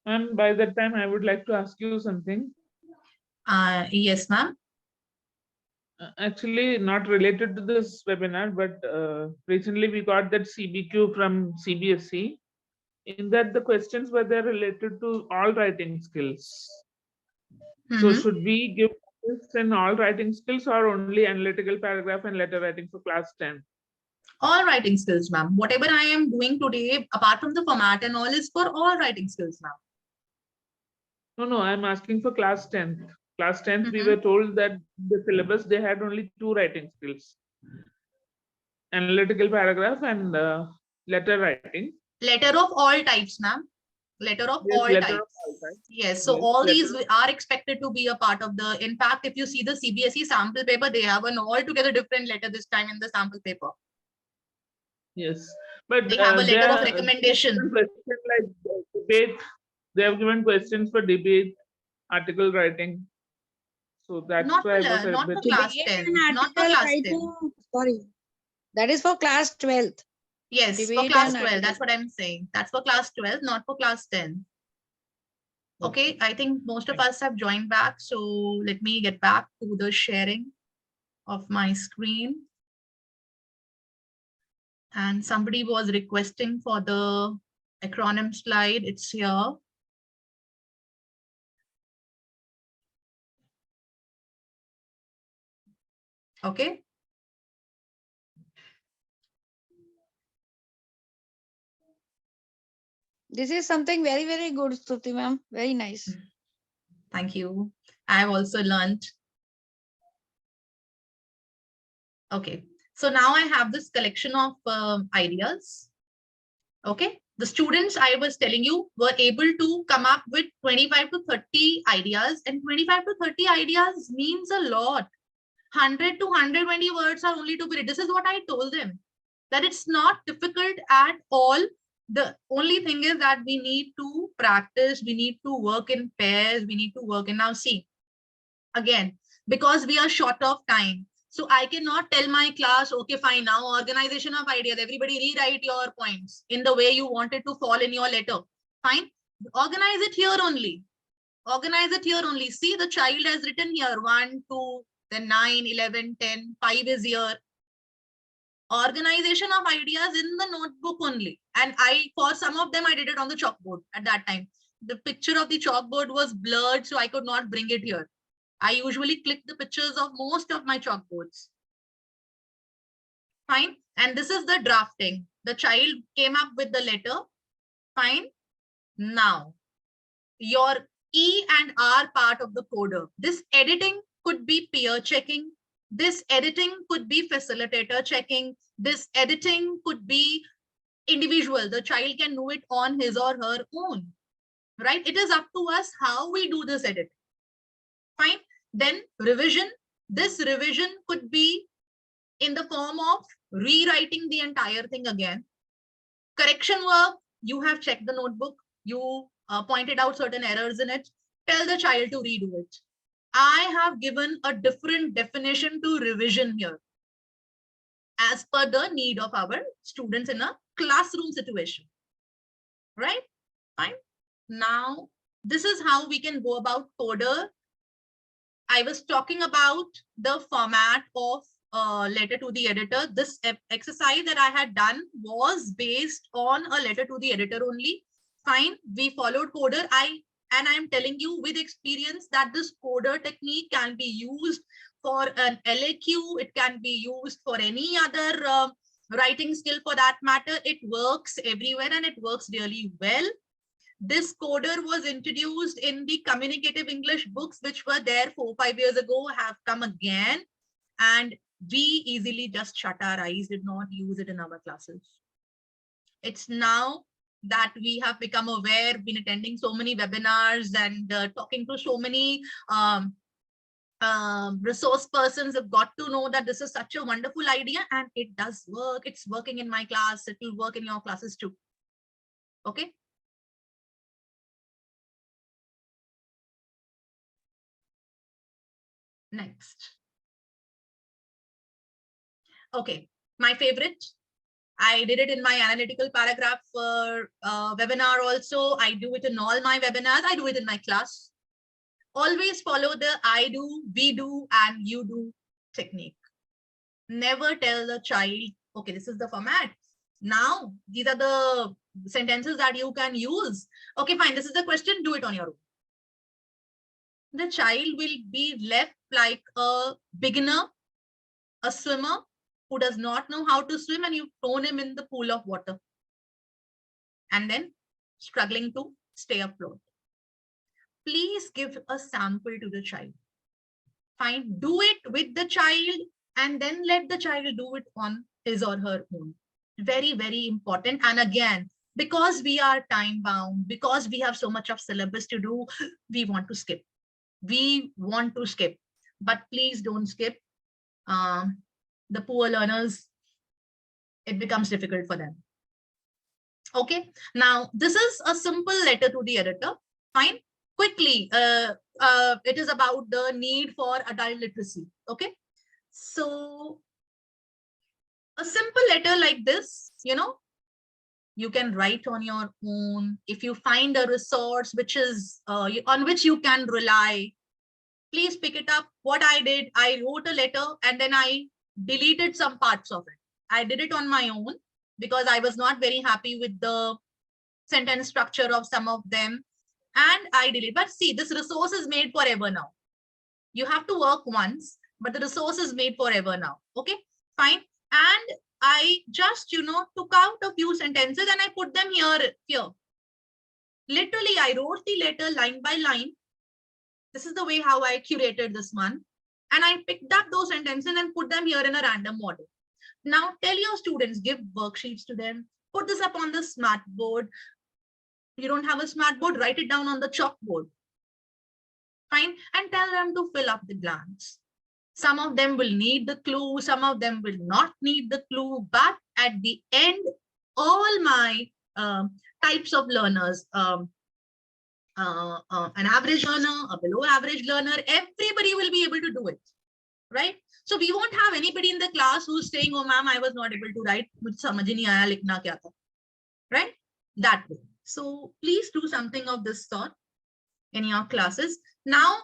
And by that time, I would like to ask you something. Yes, ma'am. Actually, not related to this webinar, but recently we got that CBQ from CBSE. In that, the questions were there related to all writing skills. So, Mm-hmm. should we give this in all writing skills or only analytical paragraph and letter writing for class 10? All writing skills, ma'am. Whatever I am doing today, apart from the format and all, is for all writing skills, ma'am. No, I'm asking for class 10th. Class 10th, we Mm-hmm. were told that the syllabus, they had only two writing skills, analytical paragraph and letter writing. Letter of all types, ma'am. Letter of Yes, all letter of types. all types. Yes, so Yes, all letter these of, are expected to be a part of the, in fact, if you see the CBSE sample paper, they have an altogether different letter this time in the sample paper. yes. But They have a letter of they have recommendation. given questions like debate. They have given questions for debate, article writing. So that's Not why I was for, a not bit. for class Debate and 10. Not for article class 10. writing, sorry, that is for class 12th. Yes, for Debate class and 12. article. That's what I'm saying. That's for class 12, not for class 10. Okay, I think most of us have joined back. So let me get back to the sharing of my screen. And somebody was requesting for the acronym slide. It's here. Okay. This is something very, very good, Stuti ma'am. Very nice. Thank you. I've also learned. Okay. So now I have this collection of ideas. Okay. The students I was telling you were able to come up with 25 to 30 ideas, and 25 to 30 ideas means a lot. 100 to 120 words are only to be read. This is what I told them, that it's not difficult at all. The only thing is that we need to practice, we need to work in pairs, we need to work in, now see, again, because we are short of time. So I cannot tell my class, okay, fine, now organization of ideas, everybody rewrite your points in the way you want it to fall in your letter. Fine, organize it here only. Organize it here only. See, the child has written here 1, 2, then 9, 11, 10, 5 is here. Organization of ideas in the notebook only. And for some of them, I did it on the chalkboard at that time. The picture of the chalkboard was blurred, so I could not bring it here. I usually click the pictures of most of my chalkboards. Fine. And this is the drafting. The child came up with the letter. Fine. Now, your E and R part of the coder. This editing could be peer checking. This editing could be facilitator checking. This editing could be individual. The child can do it on his or her own, right? It is up to us how we do this edit. Fine. Then revision. This revision could be in the form of rewriting the entire thing again. Correction work, you have checked the notebook, you pointed out certain errors in it, tell the child to redo it. I have given a different definition to revision here as per the need of our students in a classroom situation, right? Fine. Now, this is how we can go about coder. I was talking about the format of letter to the editor. This exercise that I had done was based on a letter to the editor only. Fine, we followed coder. I'm telling you with experience that this coder technique can be used for an LAQ. It can be used for any other writing skill for that matter. It works everywhere and it works really well. This coder was introduced in the communicative English books, which were there 4-5 years ago, have come again. And we easily just shut our eyes, did not use it in our classes. It's now that we have become aware, been attending so many webinars and talking to so many resource persons, have got to know that this is such a wonderful idea and it does work. It's working in my class. It will work in your classes too. Okay. Next. Okay, my favorite. I did it in my analytical paragraph webinar also. I do it in all my webinars. I do it in my class. Always follow the I do, we do, and you do technique. Never tell the child, okay, this is the format. Now, these are the sentences that you can use. Okay, fine, this is the question, do it on your own. The child will be left like a beginner, a swimmer who does not know how to swim, and you've thrown him in the pool of water and then struggling to stay afloat. Please give a sample to the child. Fine, do it with the child and then let the child do it on his or her own. Very, very important. And again, because we are time bound, because we have so much of syllabus to do, we want to skip. We want to skip, but please don't skip. The poor learners, it becomes difficult for them. Okay, now this is a simple letter to the editor. Fine, quickly, it is about the need for adult literacy. Okay, so a simple letter like this, you can write on your own. If you find a resource which is on which you can rely, please pick it up. What I did, I wrote a letter and then I deleted some parts of it. I did it on my own because I was not very happy with the sentence structure of some of them, and I deleted. But see, this resource is made forever now. You have to work once, but the resource is made forever now. Okay, fine. And I just, took out a few sentences and I put them here. Literally, I wrote the letter line by line. This is the way how I curated this one. And I picked up those sentences and put them here in a random order. Now tell your students, give worksheets to them, put this up on the smart board. You don't have a smart board, write it down on the chalkboard. Fine. And tell them to fill up the blanks. Some of them will need the clue, some of them will not need the clue, but at the end, all my types of learners, an average learner, a below average learner, everybody will be able to do it, right? So we won't have anybody in the class who's saying, oh ma'am, I was not able to write, mujhe samajh hi nahi aaya likhna kya tha, right? That way. So please do something of this sort in your classes. Now,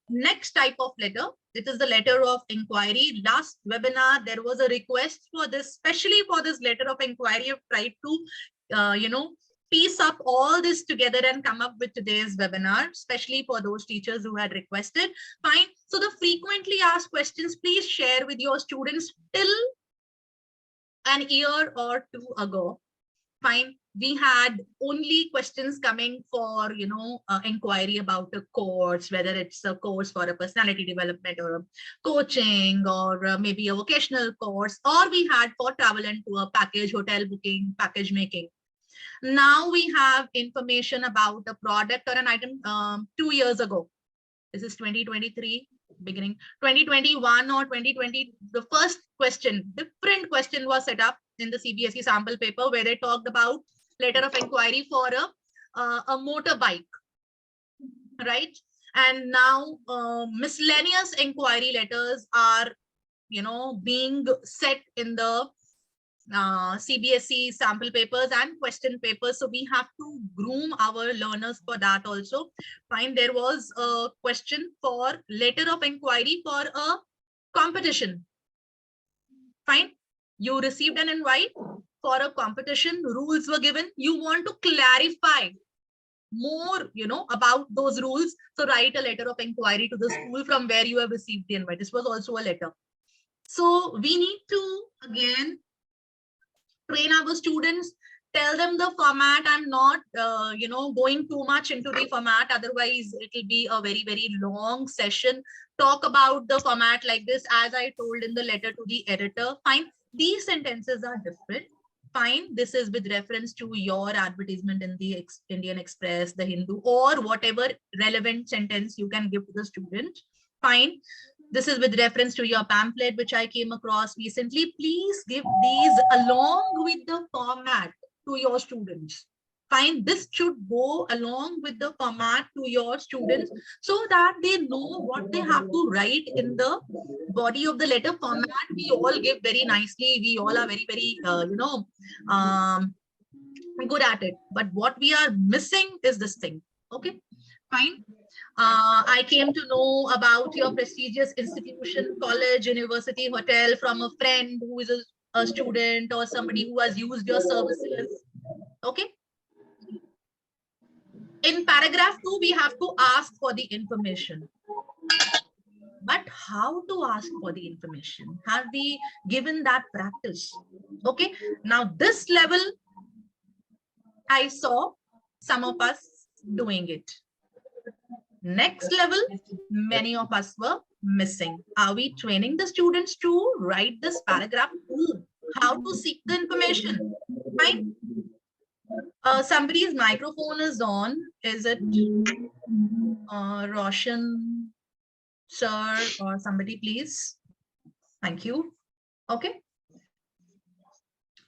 next type of letter, it is the letter of inquiry. Last webinar, there was a request for this, especially for this letter of inquiry. I've tried to, piece up all this together and come up with today's webinar, especially for those teachers who had requested. Fine. So the frequently asked questions, please share with your students till an year or two ago. Fine. We had only questions coming for, inquiry about a course, whether it's a course for a personality development or a coaching or maybe a vocational course, or we had for travel and tour package, hotel booking, package making. Now we have information about a product or an item 2 years ago. This is 2023, beginning 2021 or 2020. The first question, different question was set up in the CBSE sample paper where they talked about letter of inquiry for a motorbike, right? And now miscellaneous inquiry letters are, being set in the CBSE sample papers and question papers. So we have to groom our learners for that also. Fine, there was a question for letter of inquiry for a competition. Fine, you received an invite for a competition, rules were given. You want to clarify more, about those rules. So write a letter of inquiry to the school from where you have received the invite. This was also a letter. So we need to, again, train our students, tell them the format. I'm not, going too much into the format. Otherwise, it will be a very, very long session. Talk about the format like this, as I told in the letter to the editor. Fine. These sentences are different. Fine. This is with reference to your advertisement in the Indian Express, the Hindu, or whatever relevant sentence you can give to the student. Fine. This is with reference to your pamphlet, which I came across recently. Please give these along with the format to your students. Fine, this should go along with the format to your students so that they know what they have to write in the body of the letter. Format we all give very nicely. We all are very, very, good at it. But what we are missing is this thing. Okay, fine. I came to know about your prestigious institution, college, university, hotel from a friend who is a student or somebody who has used your services. Okay. In paragraph 2, we have to ask for the information. But how to ask for the information? Have we given that practice? Okay. Now, this level, I saw some of us doing it. Next level, many of us were missing. Are we training the students to write this paragraph 2? How to seek the information? Fine. Somebody's microphone is on. Is it Roshan sir or somebody, please? Thank you. Okay.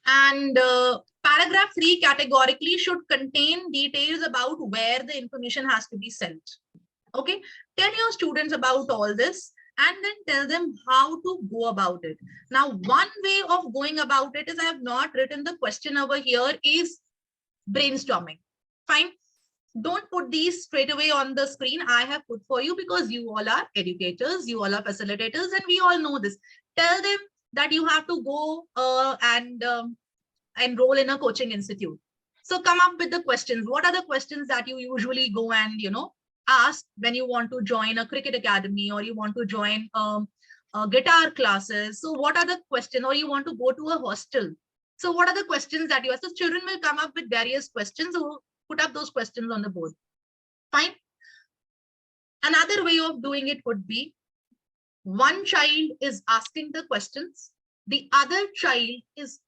And paragraph 3 categorically should contain details about where the information has to be sent. Okay. Tell your students about all this and then tell them how to go about it. Now, one way of going about it is, I have not written the question over here, is brainstorming. Fine. Don't put these straight away on the screen. I have put for you because you all are educators, you all are facilitators, and we all know this. Tell them that you have to go and enroll in a coaching institute. So come up with the questions. What are the questions that you usually go and, ask when you want to join a cricket academy or you want to join guitar classes? So what are the questions? Or you want to go to a hostel? So what are the questions that you ask? So children will come up with various questions. So put up those questions on the board. Fine. Another way of doing it would be, one child is asking the questions, the other child is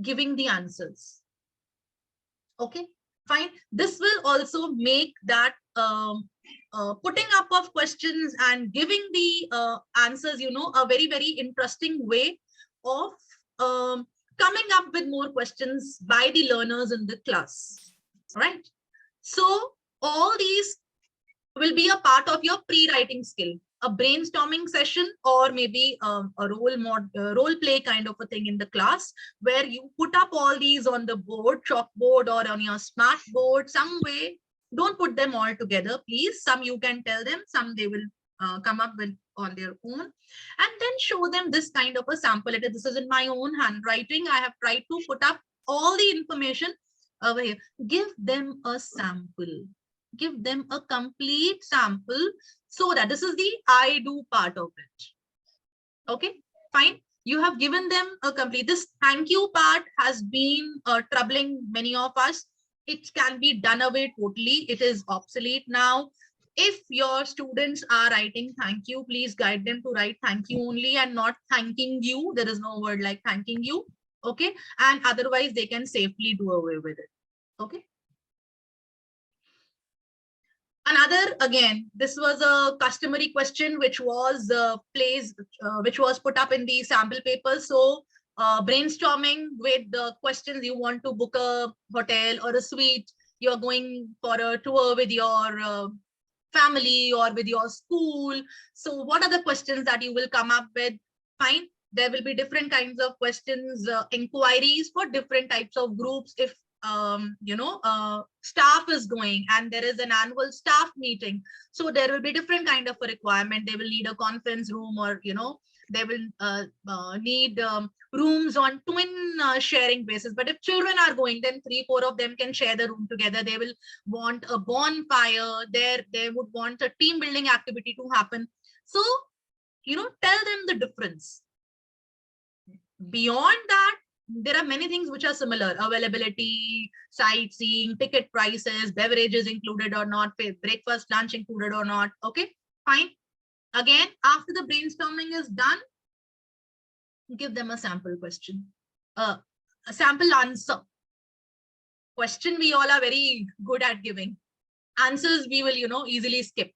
giving the answers. Okay, fine. This will also make that putting up of questions and giving the answers, a very, very interesting way of coming up with more questions by the learners in the class. Right? So all these will be a part of your pre-writing skill, a brainstorming session, or maybe a role play kind of a thing in the class, where you put up all these on the board, chalkboard, or on your smart board some way. Don't put them all together, please. Some you can tell them, some they will come up with on their own, and then show them this kind of a sample letter. This is in my own handwriting. I have tried to put up all the information over here. Give them a sample. Give them a complete sample, so that this is the I do part of it. Okay, fine. You have given them a complete. This thank you part has been troubling many of us. It can be done away totally. It is obsolete now. If your students are writing thank you, please guide them to write thank you only and not thanking you. There is no word like thanking you. Okay, and otherwise they can safely do away with it. Okay. Another, again, this was a customary question which was which was put up in the sample paper. So brainstorming with the questions. You want to book a hotel or a suite. You're going for a tour with your family or with your school. So what are the questions that you will come up with? Fine. There will be different kinds of questions, inquiries for different types of groups. If staff is going and there is an annual staff meeting, so there will be different kind of a requirement. They will need a conference room, or they will need rooms on twin sharing basis. But if children are going, then 3-4 of them can share the room together. They will want a bonfire there. They would want a team building activity to happen. So tell them the difference. Beyond that, there are many things which are similar: availability, sightseeing, ticket prices, beverages included or not, breakfast, lunch included or not. Okay, fine. Again, after the brainstorming is done, give them a sample question, a sample answer. Question we all are very good at giving. Answers we will easily skip.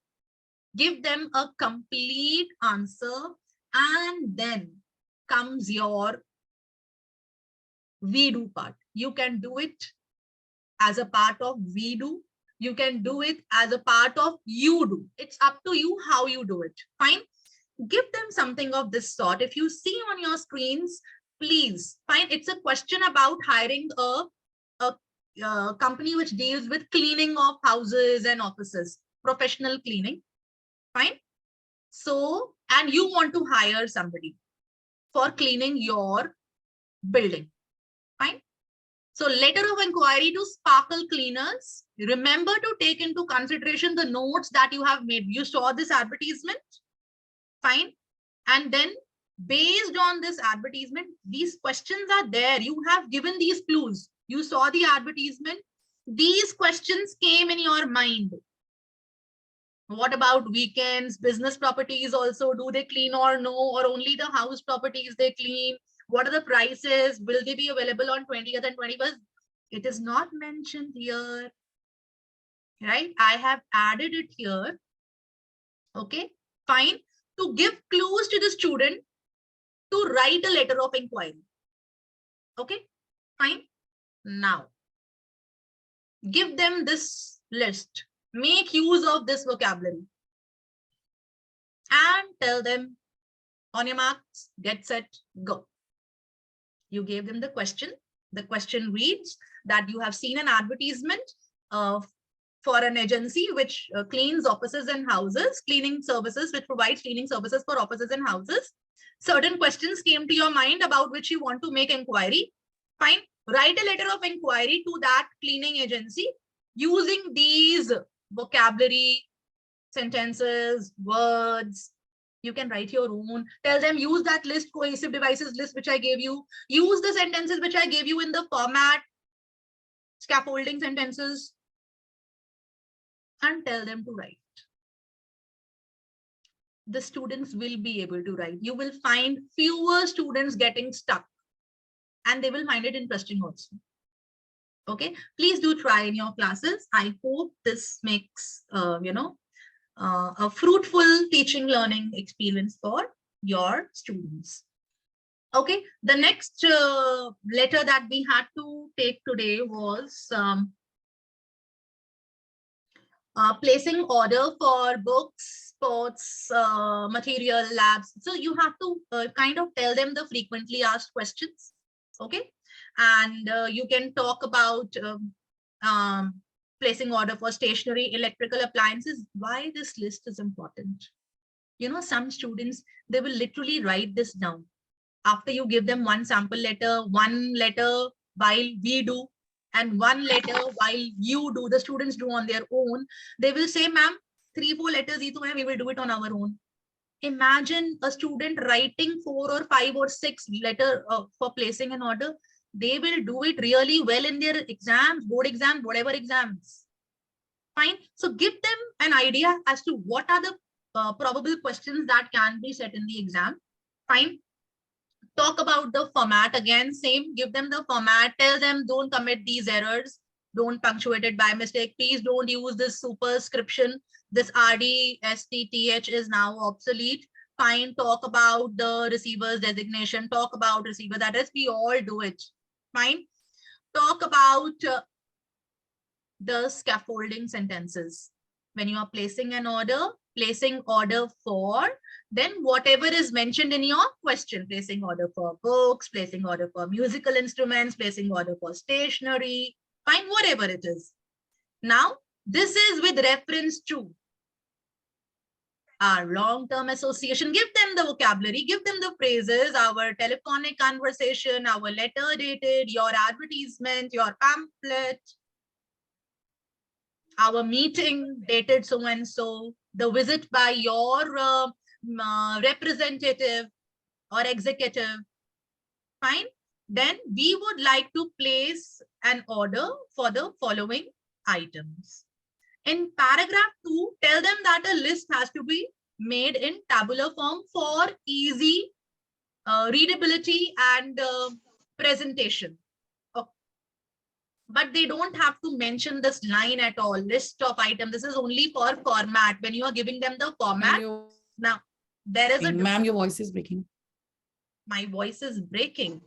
Give them a complete answer, and then comes your we do part. You can do it as a part of we do. You can do it as a part of you do. It's up to you how you do it. Fine. Give them something of this sort. If you see on your screens, please, fine. It's a question about hiring a company which deals with cleaning of houses and offices, professional cleaning. Fine. So, and you want to hire somebody for cleaning your building. Fine. So letter of inquiry to Sparkle Cleaners. Remember to take into consideration the notes that you have made. You saw this advertisement. Fine. And then based on this advertisement, these questions are there. You have given these clues. You saw the advertisement. These questions came in your mind. What about weekends? Business properties also, do they clean or no? Or only the house properties they clean? What are the prices? Will they be available on 20th and 21st? It is not mentioned here, right? I have added it here. Okay, fine. To give clues to the student to write a letter of inquiry. Okay, fine. Now, give them this list. Make use of this vocabulary. And tell them, on your marks, get set, go. You gave them the question. The question reads that you have seen an advertisement for an agency which cleans offices and houses, cleaning services, which provides cleaning services for offices and houses. Certain questions came to your mind about which you want to make inquiry. Fine. Write a letter of inquiry to that cleaning agency using these vocabulary, sentences, words. You can write your own. Tell them, use that list, cohesive devices list, which I gave you. Use the sentences which I gave you in the format, scaffolding sentences, and tell them to write. The students will be able to write. You will find fewer students getting stuck, and they will find it interesting also. Okay, please do try in your classes. I hope this makes, a fruitful teaching learning experience for your students. Okay, the next letter that we had to take today was placing order for books, sports, material, labs. So you have to kind of tell them the frequently asked questions. Okay, and you can talk about placing order for stationery, electrical appliances. Why this list is important? You know, some students, they will literally write this down. After you give them one sample letter, one letter while we do, and one letter while you do, the students do on their own, they will say, ma'am, 3-4 letters, we will do it on our own. Imagine a student writing 4 or 5 or 6 letters for placing an order. They will do it really well in their exams, board exams, whatever exams. Fine. So give them an idea as to what are the probable questions that can be set in the exam. Fine. Talk about the format again, same, give them the format, tell them don't commit these errors, don't punctuate it by mistake, please don't use this superscription, this RDSTTH is now obsolete. Fine. Talk about the receiver's designation, talk about receiver's address, we all do it. Fine. Talk about the scaffolding sentences. When you are placing an order, placing order for, then whatever is mentioned in your question, placing order for books, placing order for musical instruments, placing order for stationery, fine, whatever it is. Now, this is with reference to our long-term association. Give them the vocabulary, give them the phrases, our telephonic conversation, our letter dated, your advertisement, your pamphlet, our meeting dated so and so, the visit by your representative or executive. Fine. Then we would like to place an order for the following items. In paragraph 2, tell them that a list has to be made in tabular form for easy readability and presentation. Okay. But they don't have to mention this line at all, list of items. This is only for format. When you are giving them the format, now there is a... Ma'am, your voice is breaking. My voice is breaking.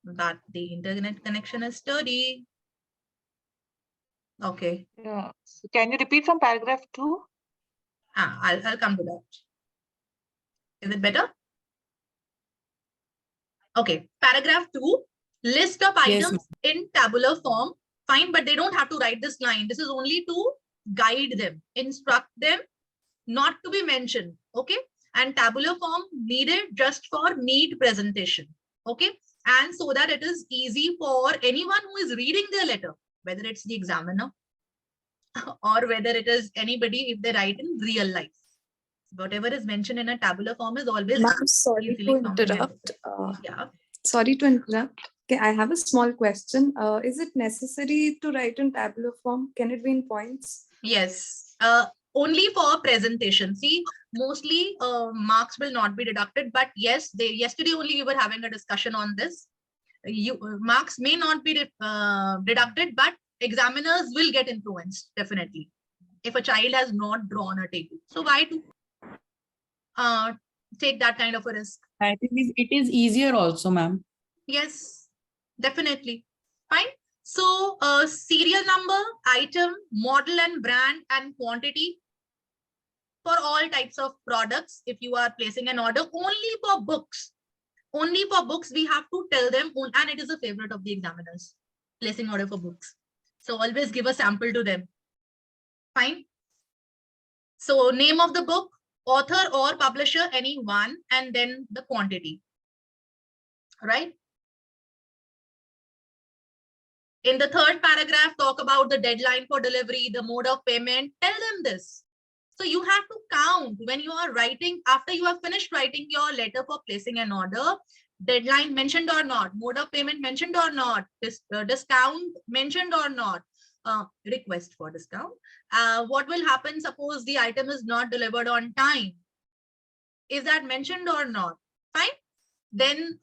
That the internet connection is sturdy. Okay. Yeah. So can you repeat from paragraph 2? I'll come to that. Is it better? Okay. Paragraph 2, list of Yes, items in tabular form. Fine, but they don't have to write this line. This is only to guide them, instruct them, not to be mentioned. Okay. And tabular form needed just for neat presentation. Okay. And so that it is easy for anyone who is reading their letter, whether it's the examiner or whether it is anybody if they write in real life. Whatever is mentioned in a tabular form is always ma'am, sorry easily to comprehensible. interrupt. Yeah. Sorry to interrupt. Okay, I have a small question. Is it necessary to write in tabular form? Can it be in points? Yes. Only for presentation. See, mostly marks will not be deducted, but yes, yesterday only we were having a discussion on this. Marks may not be deducted, but examiners will get influenced definitely if a child has not drawn a table. So why to take that kind of a risk? I think it is easier also, ma'am. Yes, definitely. Fine. So serial number, item, model and brand and quantity for all types of products. If you are placing an order only for books, we have to tell them, and it is a favorite of the examiners, placing order for books. So always give a sample to them. Fine. So name of the book, author or publisher, any one, and then the quantity. Right. In the third paragraph, talk about the deadline for delivery, the mode of payment. Tell them this. So you have to count when you are writing, after you have finished writing your letter for placing an order, deadline mentioned or not, mode of payment mentioned or not, discount mentioned or not, request for discount. What will happen, suppose the item is not delivered on time? Is that mentioned or not? Fine. Then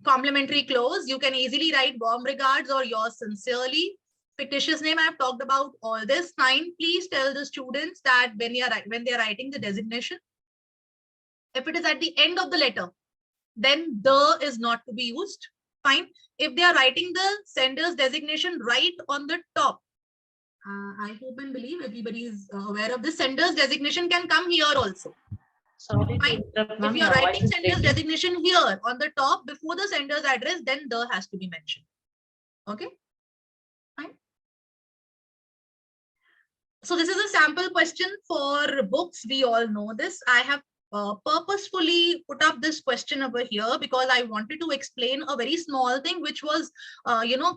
complimentary clause, you can easily write warm regards or yours sincerely. Fictitious name, I have talked about all this. Fine. Please tell the students that when they are writing the designation, if it is at the end of the letter, then the is not to be used. Fine. If they are writing the sender's designation right on the top, I hope and believe everybody is aware of this. Sender's designation can come here also. Sorry to Fine. interrupt, ma'am. If you are Your writing voice is sender's breaking. designation here on the top before the sender's address, then the has to be mentioned. Okay. Fine. So this is a sample question for books. We all know this. I have purposefully put up this question over here because I wanted to explain a very small thing which was,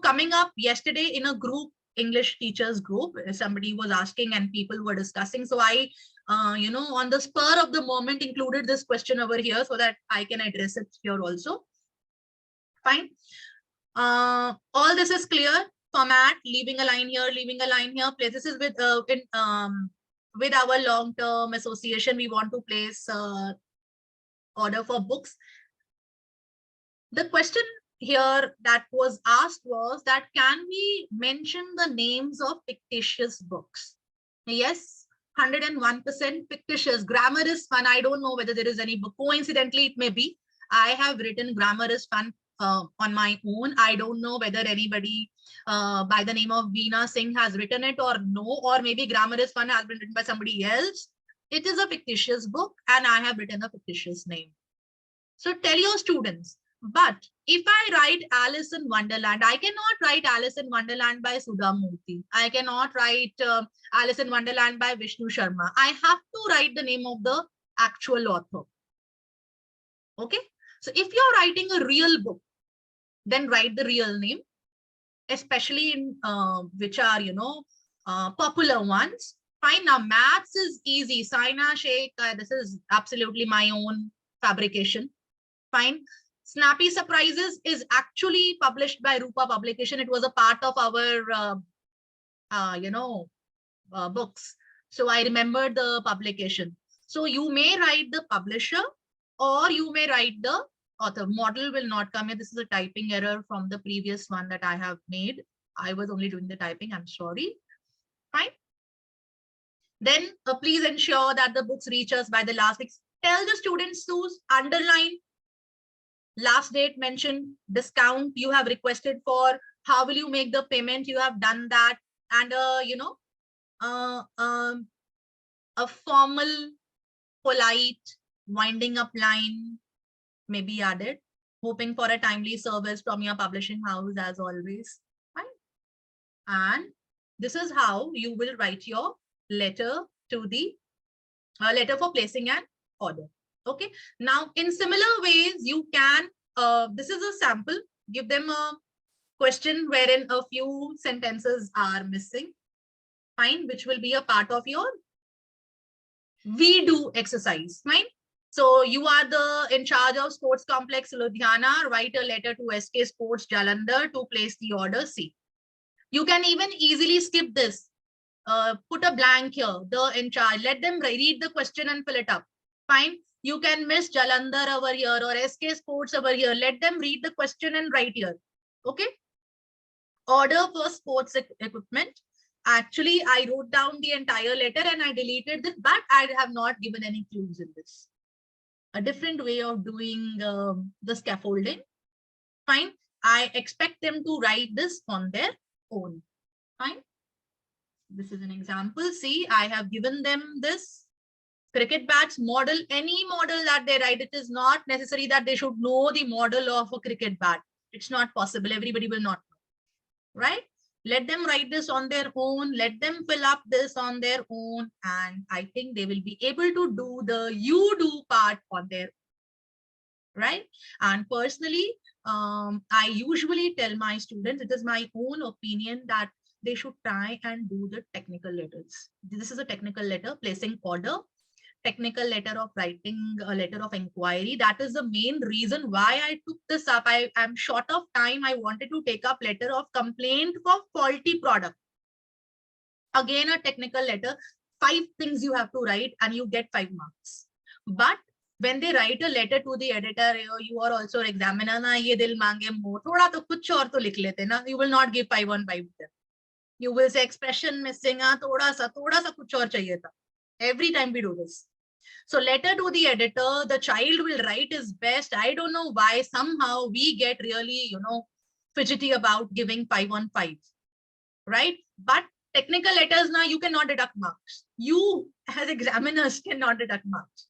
coming up yesterday in a group, English teachers group. Somebody was asking and people were discussing. So I, on the spur of the moment included this question over here so that I can address it here also. Fine. All this is clear. Format, leaving a line here, leaving a line here. Places is with our long-term association. We want to place order for books. The question here that was asked was that can we mention the names of fictitious books? Yes, 101% fictitious. Grammar is fun. I don't know whether there is any book. Coincidentally, it may be. I have written Grammar is Fun on my own. I don't know whether anybody by the name of Veena Singh has written it or no, or maybe Grammar is Fun has been written by somebody else. It is a fictitious book and I have written a fictitious name. So tell your students, but if I write Alice in Wonderland, I cannot write Alice in Wonderland by Sudha Murthy. I cannot write Alice in Wonderland by Vishnu Sharma. I have to write the name of the actual author. Okay. So if you're writing a real book, then write the real name, especially in which are, popular ones. Fine. Now maths is easy. Saina Sheikh, this is absolutely my own fabrication. Fine. Snappy Surprises is actually published by Rupa Publication. It was a part of our, books. So I remember the publication. So you may write the publisher or you may write the author. Model will not come here. This is a typing error from the previous one that I have made. I was only doing the typing. I'm sorry. Fine. Then please ensure that the books reach us by the last week. Tell the students to underline last date mentioned, discount you have requested for, how will you make the payment, you have done that, and a formal, polite, winding up line may be added, hoping for a timely service from your publishing house as always. Fine. And this is how you will write your letter to the letter for placing an order. Okay. Now, in similar ways, you can, this is a sample, give them a question wherein a few sentences are missing. Fine, which will be a part of your we do exercise. Fine. So you are in charge of Sports Complex Ludhiana. Write a letter to SK Sports Jalandhar to place the order C. You can even easily skip this. Put a blank here. The in charge. Let them read the question and fill it up. Fine. You can miss Jalandhar over here or SK Sports over here. Let them read the question and write here. Okay. Order for sports equipment. Actually, I wrote down the entire letter and I deleted this, but I have not given any clues in this. A different way of doing the scaffolding. Fine. I expect them to write this on their own. Fine. This is an example. See, I have given them this cricket bats model, any model that they write. It is not necessary that they should know the model of a cricket bat. It's not possible. Everybody will not know. Right? Let them write this on their own. Let them fill up this on their own. And I think they will be able to do the you do part on their own. Right? And personally, I usually tell my students, it is my own opinion that they should try and do the technical letters. This is a technical letter, placing order, technical letter of writing a letter of inquiry. That is the main reason why I took this up. I am short of time. I wanted to take up letter of complaint for faulty product. Again, a technical letter, 5 things you have to write and you get 5 marks. But when they write a letter to the editor, you are also examiner, na ye dil mange mo, thoda to kuch aur to likh lete na. You will not give 5 on 5 there. You will say expression missing, thoda sa kuch aur chahiye tha. Every time we do this. So letter to the editor, the child will write his best. I don't know why somehow we get really, fidgety about giving 5 on 5, right? But technical letters now you cannot deduct marks. You as examiners cannot deduct marks.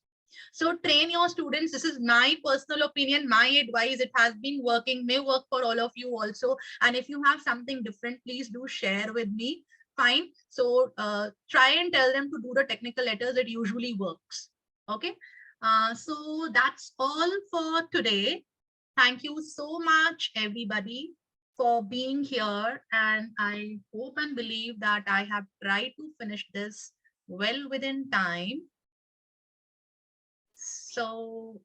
So train your students. This is my personal opinion, my advice. It has been working, may work for all of you also. And if you have something different, please do share with me. Fine. So try and tell them to do the technical letters. It usually works. Okay. So that's all for today. Thank you so much, everybody, for being here. And I hope and believe that I have tried to finish this well within time. So,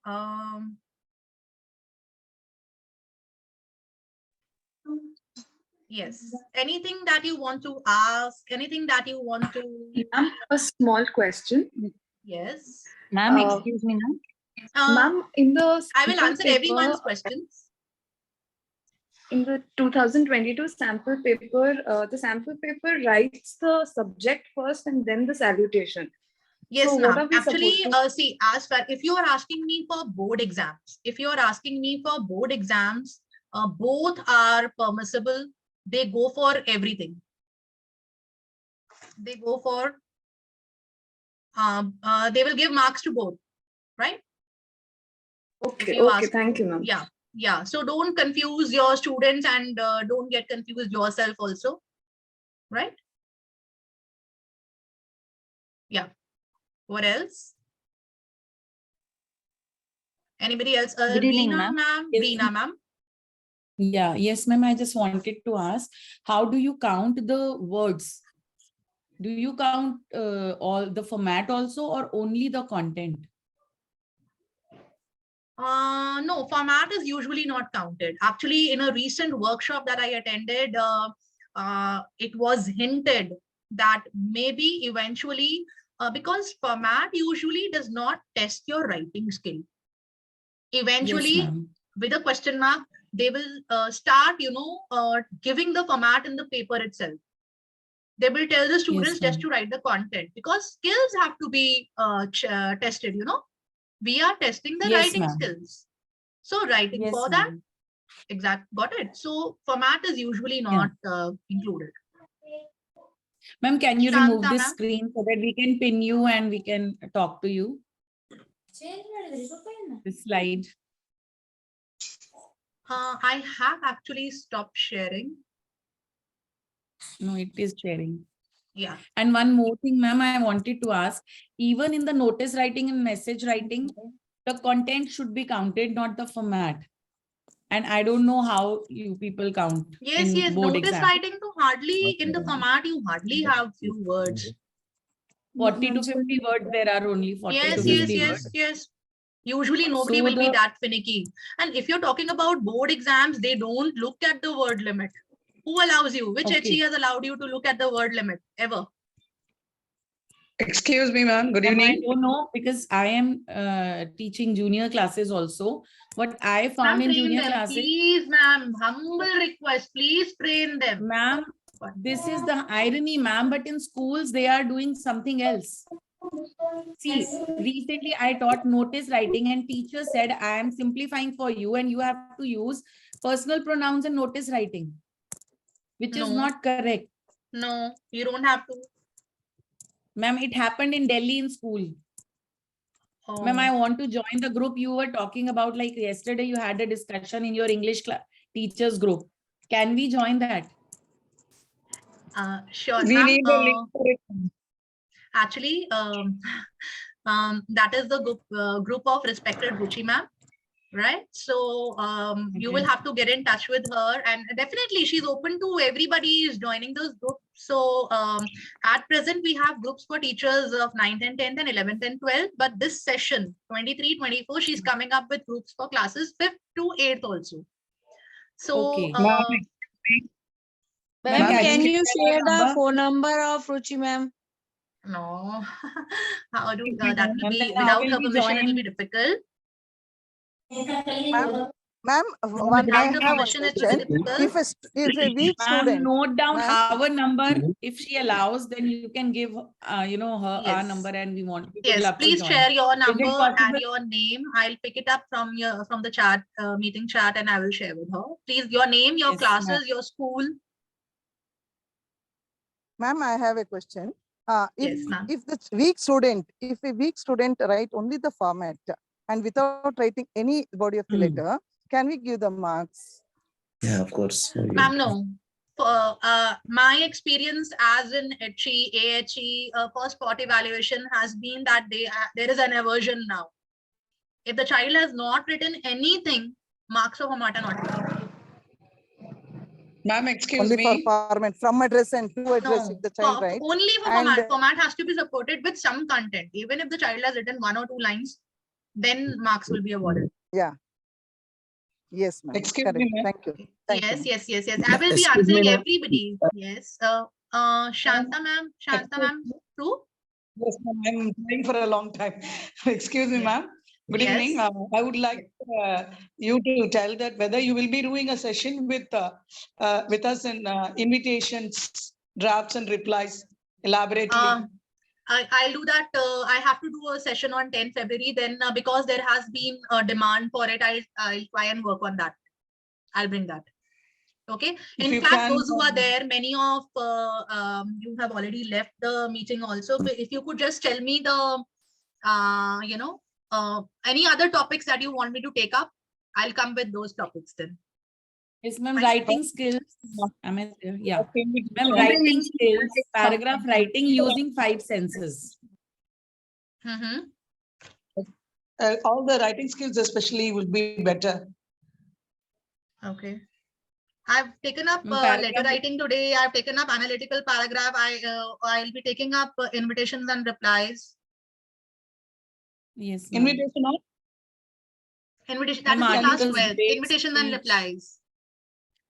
yes, anything that you want to ask, anything that you want to... Ma'am, a small question. Yes. Ma'am, excuse me, ma'am. Ma'am, in the I will sample answer paper, everyone's questions. in the 2022 sample paper, the sample paper writes the subject first and then the salutation. Yes, so what are ma'am. we Actually, supposed to... see, as far if you are asking me for board exams, both are permissible. They go for everything. They go for, they will give marks to both, right? Okay, okay, thank you, ma'am. Yeah, yeah. So don't confuse your students and don't get confused yourself also, right? Yeah. What else? Anybody else? Good evening, Reena, ma'am. ma'am. Yes, Reena, ma'am. Yeah, yes, ma'am. I just wanted to ask, how do you count the words? Do you count all the format also or only the content? No, format is usually not counted. Actually, in a recent workshop that I attended, it was hinted that maybe eventually, because format usually does not test your writing skill. Eventually, Yes, with a question mark, they will start, giving the format in the paper itself. They will tell the students just to write the content because skills have to be tested, We are testing the writing skills. So writing Yes, for that, ma'am. got it. So format is usually not included. Ma'am, can you remove Shanta, this ma'am? screen so that we can pin you and we can talk to you? This slide. I have actually stopped sharing. No, it is sharing. Yeah. And one more thing, ma'am, I wanted to ask, even in the notice writing and message writing, the content should be counted, not the format. And I don't know how you people count Yes, in yes. board Notice exam. writing to hardly in the format, you hardly have few words. 40 to 50 words, there are only 40 to Yes, 50 yes, yes, words. yes. Usually nobody So will be the- that finicky. And if you're talking about board exams, they don't look at the word limit. Who allows you? Which Okay. HE has allowed you to look at the word limit ever? Excuse me, ma'am. Good Ma'am, I evening. don't know because I am teaching junior classes also. What I found Ma'am, in train junior them. classes, Please, ma'am. Humble request. Please train them. ma'am, this is the irony, ma'am, but in schools, they are doing something else. See, recently I taught notice writing and teacher said, I am simplifying for you and you have to use personal pronouns in notice writing, which is No. not correct. No, you don't have to. Ma'am, it happened in Delhi in school. Oh. Ma'am, I want to join the group you were talking about, like yesterday you had a discussion in your English teachers group. Can we join that? Sure, We ma'am. need a link for it. Actually, that is the group of respected Ruchi ma'am, right? So you will Okay. have to get in touch with her, and definitely she's open to everybody is joining those groups. So at present we have groups for teachers of 9th and 10th and 11th and 12th, but this session 23, 24, she's coming up with groups for classes 5th to 8th also. So Okay. Ma'am, Ma'am, can you you share share your the number? phone number of Ruchi ma'am? no, how do Ma'am, that will then be how without will her we permission, it will join? be difficult. Ma'am, Without I the have one permission, it will be question. difficult. If a weak Ma'am, student, note down ma'am. our number. If she allows, then you can give, you know, her our Yes. number, and we would Yes, love to please join. share your Is it number and possible? your name. I'll pick it up from the chat, meeting chat, and I will share with her. Please, your name, your Yes, classes, ma'am. your school. Ma'am, I have a question. Yes, ma'am. If a weak student write only the format and without writing any body of the letter, can we give the marks? Yeah, of course. Ma'am, no. For my experience as an HE, AHE, first spot evaluation has been that there is an aversion now. If the child has not written anything, marks of format are not given. Ma'am, excuse Only me. for format, from address and to address if the child writes. Only for and- format. Format has to be supported with some content. Even if the child has written 1 or 2 lines, then marks will be awarded. Yeah. Yes, ma'am. Excuse Correct. me, ma'am. Thank you. Thank Yes, you. yes, yes, yes. I will be Excuse me, answering ma'am. everybody. Yes. Shanta ma'am. Shanta ma'am. True? Yes, ma'am. I'm trying for a long time. Excuse me, Yes. ma'am. Good Yes. evening. I would like you to tell that whether you will be doing a session with us in invitations, drafts, and replies elaborately. I'll do that. I have to do a session on 10th February. Then because there has been a demand for it, I'll try and work on that. I'll bring that. Okay. If In you fact, can, those who are there, many of you have already left the meeting also. But if you could just tell me the, any other topics that you want me to take up, I'll come with those topics then. Yes, ma'am. Fine. Writing skills. Am I there? Yeah. Okay, Ma'am, writing skills. Paragraph writing using 5 senses. Mm-hmm. all the writing skills especially will be better. Okay. I've taken up Paragraph- letter writing today. I've taken up analytical paragraph. I'll be taking up invitations and replies. Yes, ma'am. Invitation on? Invitation. That is Ma'am, the class articles, 12. debates, Invitations and speech. replies.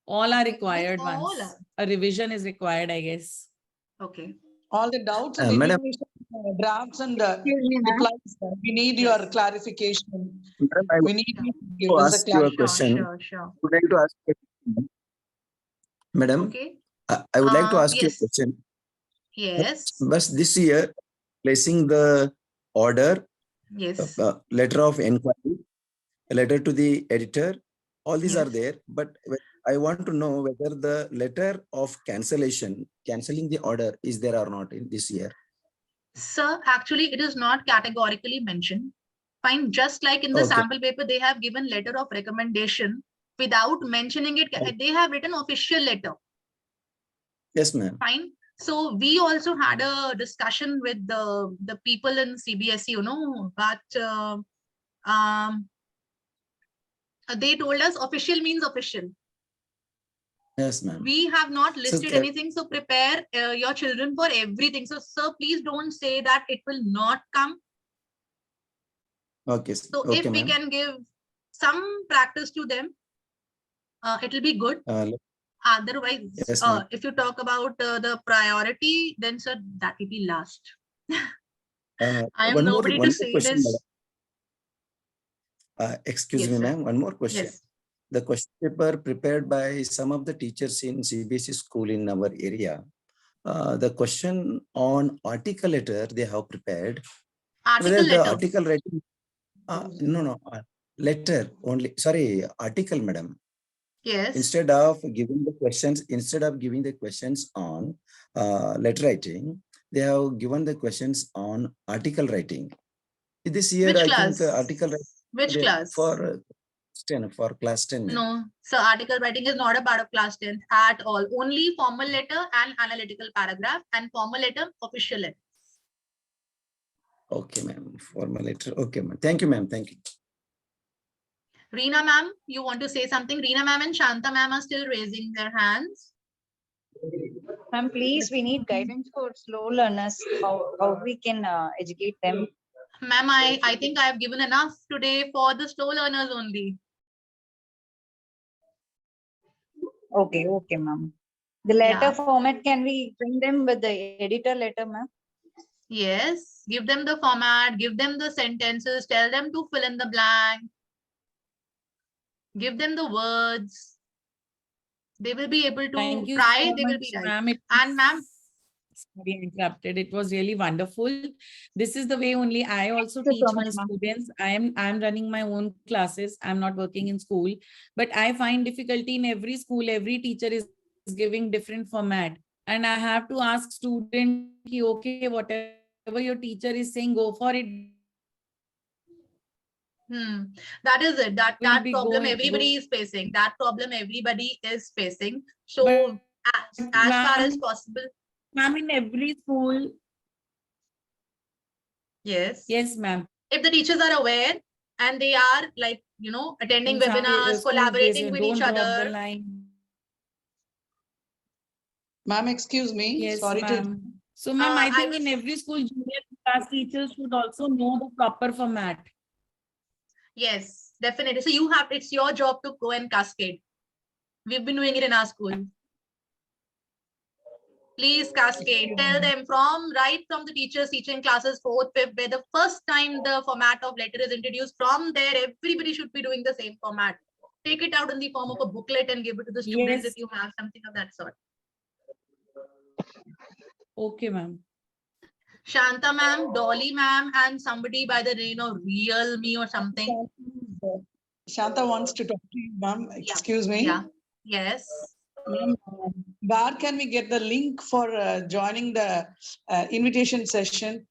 All are required All ones. are. A revision is required, I guess. Okay. All the doubts and Madam- invitation, drafts and replies. We need your Yes. clarification. Madam, I We need you to give to us a ask you a clarification. question. Sure. would like to ask you a question. Madam, Okay. I would like to ask you a Yes. question. Yes. But this year, placing the order, Yes. letter of inquiry a letter to the editor. All these are Yes. there, but I want to know whether the letter of cancellation, cancelling the order, is there or not in this year. Sir, actually, it is not categorically mentioned. Fine. Just like in the Okay. sample paper, they have given letter of recommendation without mentioning it. They have written official letter. Yes, ma'am. Fine. So we also had a discussion with the people in CBSE, you know, but they told us official means official. Yes, ma'am. We have not So, listed anything, so prepare your children for everything. So sir, please don't say that it will not come. okay. So Okay, if we ma'am. can give some practice to them, it will be good. Otherwise, Yes, ma'am. if you talk about the priority, then sir, that will be last. I am nobody to say question, this. madam. Excuse Yes, me, sir. ma'am. One more question. Yes. The question paper prepared by some of the teachers in CBSE school in our area. The question on article letter they have prepared. Article Whether the letter. article writing, no, letter only. Sorry, article, madam. Yes. Instead of giving the questions on letter writing, they have given the questions on article writing. This year, Which I class? think article writing Which class? for 10 for class 10. ma'am. No, so article writing is not a part of class 10 at all. Only formal letter and analytical paragraph, and formal letter, official letter. Okay, ma'am. Formal letter. Okay, ma'am. Thank you, ma'am. Thank you. Reena ma'am, you want to say something? Reena ma'am and Shanta ma'am are still raising their hands. Ma'am, please, we need guidance for slow learners, how we can educate them. Ma'am, I think I have given enough today for the slow learners only. Okay, okay, ma'am. The letter Yeah. format, can we bring them with the editor letter, ma'am? Yes, give them the format, give them the sentences, tell them to fill in the blank, give them the words. They will be able to Thank you try, so they will much, be right. ma'am. And ma'am, Sorry, I interrupted. It was really wonderful. This is the way only I also Thank you teach so my much, ma'am. students. I'm running my own classes. I'm not working in school, but I find difficulty in every school. Every teacher is giving different format, and I have to ask student, okay, whatever your teacher is saying, go for it. that is it. That Will be problem going everybody is facing. That problem everybody is facing. So But as far as possible. Ma'am, in every school. Yes. Yes, ma'am. If the teachers are aware and they are like, you know, attending In some webinars, schools, collaborating they with each don't drop the other. line. Ma'am, excuse me. Yes, Sorry to. ma'am. So, ma'am, I think I in every school, junior class teachers should also know the proper format. Yes, definitely. So you have, it's your job to go and cascade. We've been doing it in our school. Please cascade. Tell them right from the teachers teaching classes 4th, 5th, where the first time the format of letter is introduced, from there, everybody should be doing the same format. Take it out in the form of a booklet and give it to the students if you have something of that sort. Okay, ma'am. Shanta ma'am, Dolly ma'am, and somebody by the name of Real Me or something. Shanta wants to talk to you, ma'am. Excuse me. Yeah. Yes. Ma'am, where can we get the link for joining the invitation session?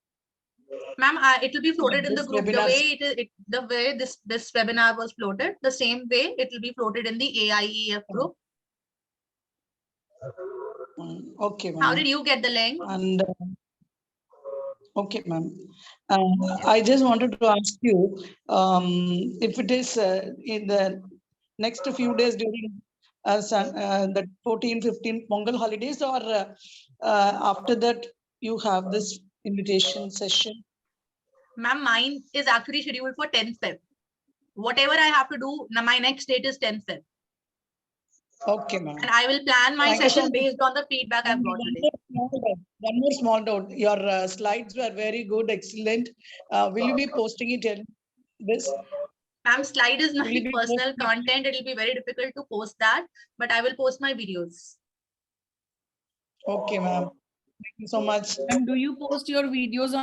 Ma'am, it will be floated in the This group. webinar. The way this webinar was floated, the same way it will be floated in the AIEF group. Okay, ma'am. How did you get the link? And okay, ma'am. I just wanted to ask you if it is in the next few days during the 14-15 Pongal holidays, or after that you have this invitation session. Ma'am, mine is actually scheduled for 10th Feb. Whatever I have to do, my next date is 10th Feb. Okay, ma'am. And I will plan my session based on the feedback I've got today. One more small note. Your slides were very good, excellent. Will you be posting it in this? Ma'am, slide is my Will you be personal posting it? content. It will be very difficult to post that, but I will post my videos. Okay, ma'am. Thank you so much. And do you post your videos on